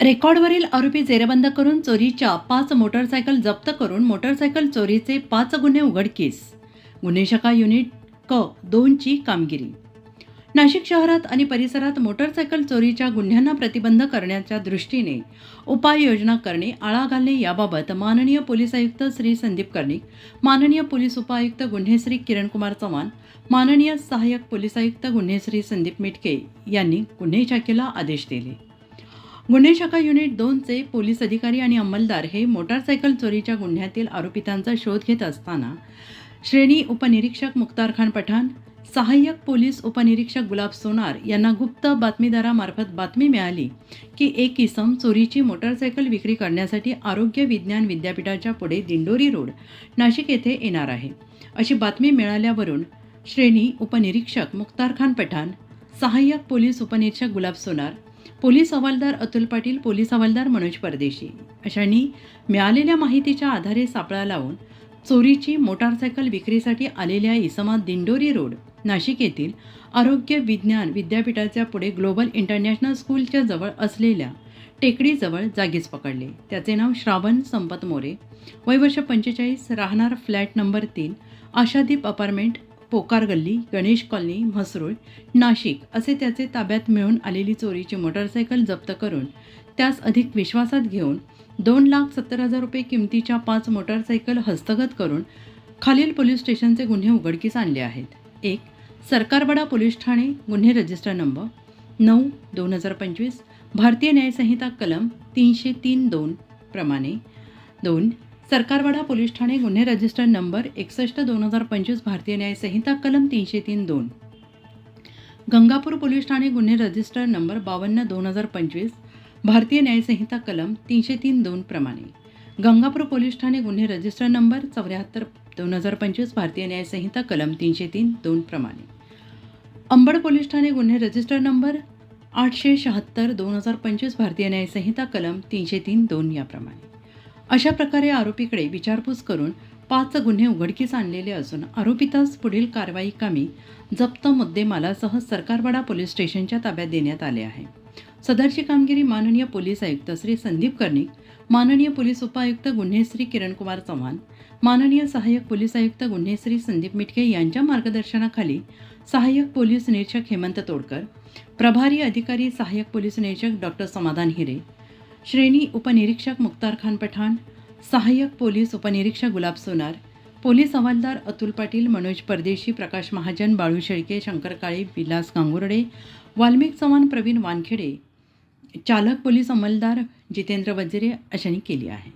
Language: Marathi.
रेकॉर्डवरील आरोपी जेरबंद करून चोरीच्या 5 मोटरसायकल जप्त करून मोटरसायकल चोरीचे 5 गुन्हे उघडकीस. गुन्हे शाखा युनिट क 2ची कामगिरी. नाशिक शहरात आणि परिसरात मोटरसायकल चोरीच्या गुन्ह्यांना प्रतिबंध करण्याच्या दृष्टीने उपाययोजना करणे, आळा घालणे याबाबत माननीय पोलीस आयुक्त श्री संदीप कर्णिक, माननीय पोलीस उपायुक्त गुन्हे श्री किरणकुमार चव्हाण, माननीय सहाय्यक पोलीस आयुक्त गुन्हे श्री संदीप मिटके यांनी गुन्हे शाखेला आदेश दिले. गुन्हे शाखा युनिट 2चे पोलीस अधिकारी आणि अंमलदार हे मोटारसायकल चोरीच्या गुन्ह्यातील आरोपितांचा शोध घेत असताना श्रेणी उपनिरीक्षक मुख्तार खान पठाण, सहाय्यक पोलीस उपनिरीक्षक गुलाब सोनार यांना गुप्त बातमीदारामार्फत बातमी मिळाली की एक इसम चोरीची मोटारसायकल विक्री करण्यासाठी आरोग्य विज्ञान विद्यापीठाच्या पुढे दिंडोरी रोड नाशिक येथे येणार आहे. अशी बातमी मिळाल्यावरून श्रेणी उपनिरीक्षक मुख्तार खान पठाण, सहाय्यक पोलीस उपनिरीक्षक गुलाब सोनार, पोलीस हवालदार अतुल पाटील, पोलीस हवालदार मनोज परदेशी अशांनी मिळालेल्या माहितीच्या आधारे सापळा लावून चोरीची मोटारसायकल विक्रीसाठी आलेल्या इसमात दिंडोरी रोड नाशिक येथील आरोग्य विज्ञान विद्यापीठाच्या पुढे ग्लोबल इंटरनॅशनल स्कूलच्या जवळ असलेल्या टेकडीजवळ जागीच पकडले. त्याचे नाव श्रावण संपत मोरे, वय वर्ष 45, राहणार फ्लॅट नंबर 3, आशादीप अपार्टमेंट, पोकार गल्ली, गणेश कॉलनी, म्हसरूळ, नाशिक असे त्याचे ताब्यात मिळून आलेली चोरीची मोटारसायकल जप्त करून त्यास अधिक विश्वासात घेऊन 2,70,000 रुपये किमतीच्या 5 मोटारसायकल हस्तगत करून खालील पोलीस स्टेशनचे गुन्हे उघडकीस आणले आहेत. 1. सरकारवाडा पोलीस ठाणे, गुन्हे रजिस्टर नंबर 9/2025, भारतीय न्यायसंहिता कलम 303(2) प्रमाणे. 2. सरकारवाडा पोलीस ठाणे, गुन्हे रजिस्टर नंबर 61/2025, भारतीय न्यायसंहिता कलम 303(2). गंगापूर पोलीस ठाणे, गुन्हे रजिस्टर नंबर 52/2025, भारतीय न्यायसंहिता कलम 303(2) प्रमाणे. गंगापूर पोलीस ठाणे, गुन्हे रजिस्टर नंबर 74/2025, भारतीय न्यायसंहिता कलम 303(2) प्रमाणे. अंबड पोलीस ठाणे, गुन्हे रजिस्टर नंबर 876/2025, भारतीय न्यायसंहिता कलम 303(2) याप्रमाणे. अशा प्रकारे आरोपीकडे विचारपूस करून 5 गुन्हे उघडकीस आणलेले असून आरोपितास पुढील कारवाई कामी जप्त मुद्देमालासह सरकारवाडा पोलीस स्टेशनच्या ताब्यात देण्यात आले आहे. सदरची कामगिरी माननीय पोलीस आयुक्त श्री संदीप कर्णिक, माननीय पोलीस उपायुक्त गुन्हे श्री किरणकुमार चव्हाण, माननीय सहाय्यक पोलीस आयुक्त गुन्हे श्री संदीप मिटके यांच्या मार्गदर्शनाखाली सहाय्यक पोलीस निरीक्षक हेमंत तोडकर, प्रभारी अधिकारी सहाय्यक पोलीस निरीक्षक डॉक्टर समाधान हिरे, श्रेणी उपनिरीक्षक मुख्तार खान पठाण, सहाय्यक पोलीस उपनिरीक्षक गुलाब सोनार, पोलीस हवालदार अतुल पाटील, मनोज परदेशी, प्रकाश महाजन, बाळू शेळके, शंकर काळे, विलास गांगुर्डे, वाल्मिक चव्हाण, प्रवीण वानखेडे, चालक पोलीस अंमलदार जितेंद्र वजिरे अशांनी केली आहे.